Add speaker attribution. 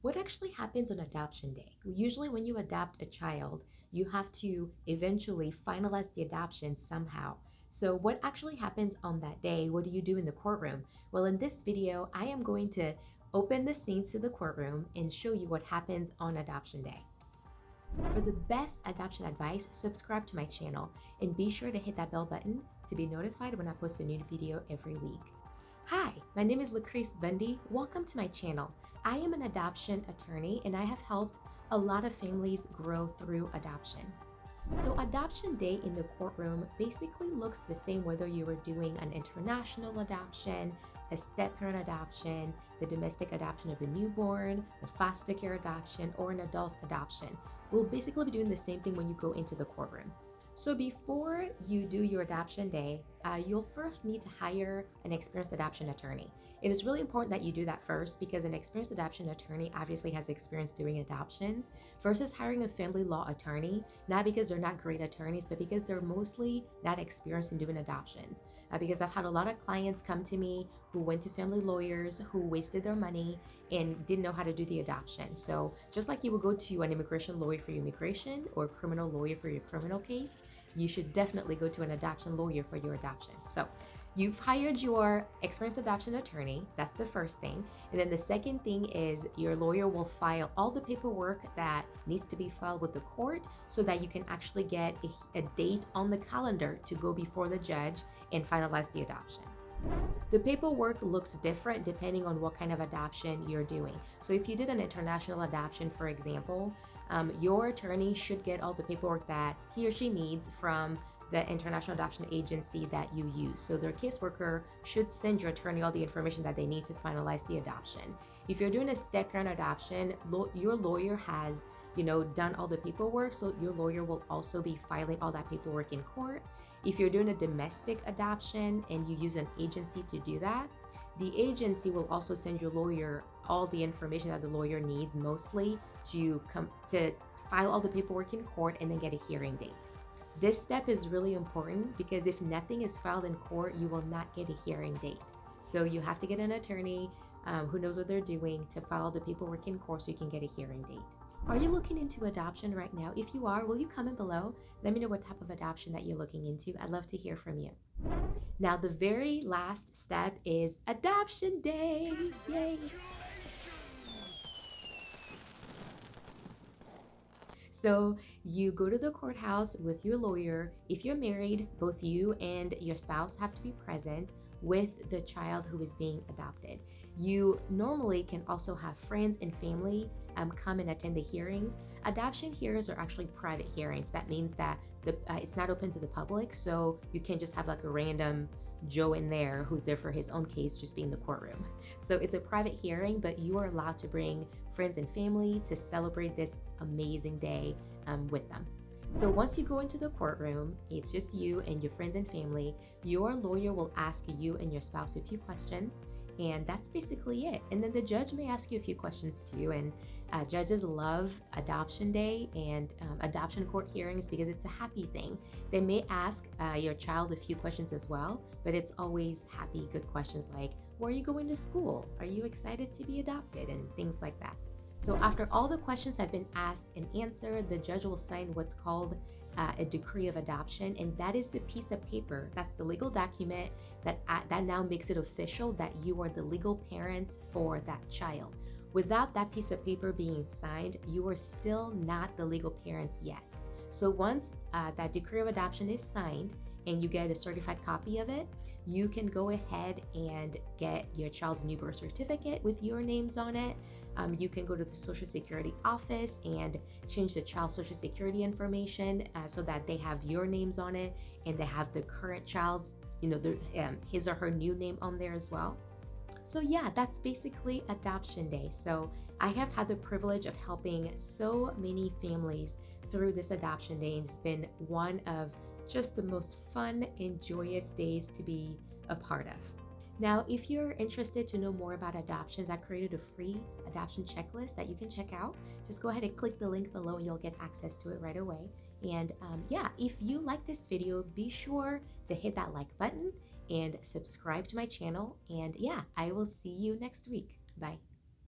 Speaker 1: What actually happens on adoption day? Usually, when you adopt a child, you have to eventually finalize the adoption somehow. So, what actually happens on that day? What do you do in the courtroom? Well, in this video, I am going to open the scenes to the courtroom and show you what happens on adoption day. For the best adoption advice, subscribe to my channel and be sure to hit that bell button to be notified when I post a new video every week. Hi, my name is Lucrece Bundy. Welcome to my channel. I am an adoption attorney and I have helped a lot of families grow through adoption. So adoption day in the courtroom basically looks the same whether you are doing an international adoption, a step-parent adoption, the domestic adoption of a newborn, the foster care adoption, or an adult adoption. We'll basically be doing the same thing when you go into the courtroom. So before you do your adoption day, you'll first need to hire an experienced adoption attorney. It is really important that you do that first because an experienced adoption attorney obviously has experience doing adoptions versus hiring a family law attorney, not because they're not great attorneys, but because they're mostly not experienced in doing adoptions. Because I've had a lot of clients come to me who went to family lawyers, who wasted their money and didn't know how to do the adoption. So just like you would go to an immigration lawyer for your immigration or criminal lawyer for your criminal case, you should definitely go to an adoption lawyer for your adoption. So you've hired your experienced adoption attorney. That's the first thing. And then the second thing is your lawyer will file all the paperwork that needs to be filed with the court so that you can actually get a date on the calendar to go before the judge and finalize the adoption. The paperwork looks different depending on what kind of adoption you're doing. So if you did an international adoption, for example, your attorney should get all the paperwork that he or she needs from the international adoption agency that you use. So their caseworker should send your attorney all the information that they need to finalize the adoption. If you're doing a step-parent adoption, your lawyer has done all the paperwork, so your lawyer will also be filing all that paperwork in court. If you're doing a domestic adoption and you use an agency to do that, the agency will also send your lawyer all the information that the lawyer needs mostly to file all the paperwork in court and then get a hearing date. This step is really important because if nothing is filed in court, you will not get a hearing date. So you have to get an attorney who knows what they're doing to file all the paperwork in court so you can get a hearing date. Are you looking into adoption right now? If you are, will you comment below? Let me know what type of adoption that you're looking into. I'd love to hear from you. Now, the very last step is adoption day. Yay! So you go to the courthouse with your lawyer. If you're married, both you and your spouse have to be present with the child who is being adopted. You normally can also have friends and family come and attend the hearings. Adoption hearings are actually private hearings. That means that it's not open to the public, so you can't just have like a random Joe in there who's there for his own case just be in the courtroom. So it's a private hearing, but you are allowed to bring friends and family to celebrate this amazing day with them. So once you go into the courtroom, it's just you and your friends and family. Your lawyer will ask you and your spouse a few questions, and that's basically it. And then the judge may ask you a few questions too. And judges love adoption day and adoption court hearings because it's a happy thing. They may ask your child a few questions as well, but it's always happy, good questions like, where are you going to school? Are you excited to be adopted? And things like that. So after all the questions have been asked and answered, the judge will sign what's called a decree of adoption, and that is the piece of paper, that's the legal document that now makes it official that you are the legal parents for that child. Without that piece of paper being signed, you are still not the legal parents yet. So once that decree of adoption is signed and you get a certified copy of it, you can go ahead and get your child's new birth certificate with your names on it. You can go to the Social Security office and change the child's Social Security information so that they have your names on it and they have the current child's, his or her new name on there as well. So yeah, that's basically adoption day. So I have had the privilege of helping so many families through this adoption day, and it's been one of just the most fun and joyous days to be a part of. Now, if you're interested to know more about adoptions, I created a free adoption checklist that you can check out. Just go ahead and click the link below and you'll get access to it right away. And yeah, if you like this video, be sure to hit that like button and subscribe to my channel. And yeah, I will see you next week. Bye.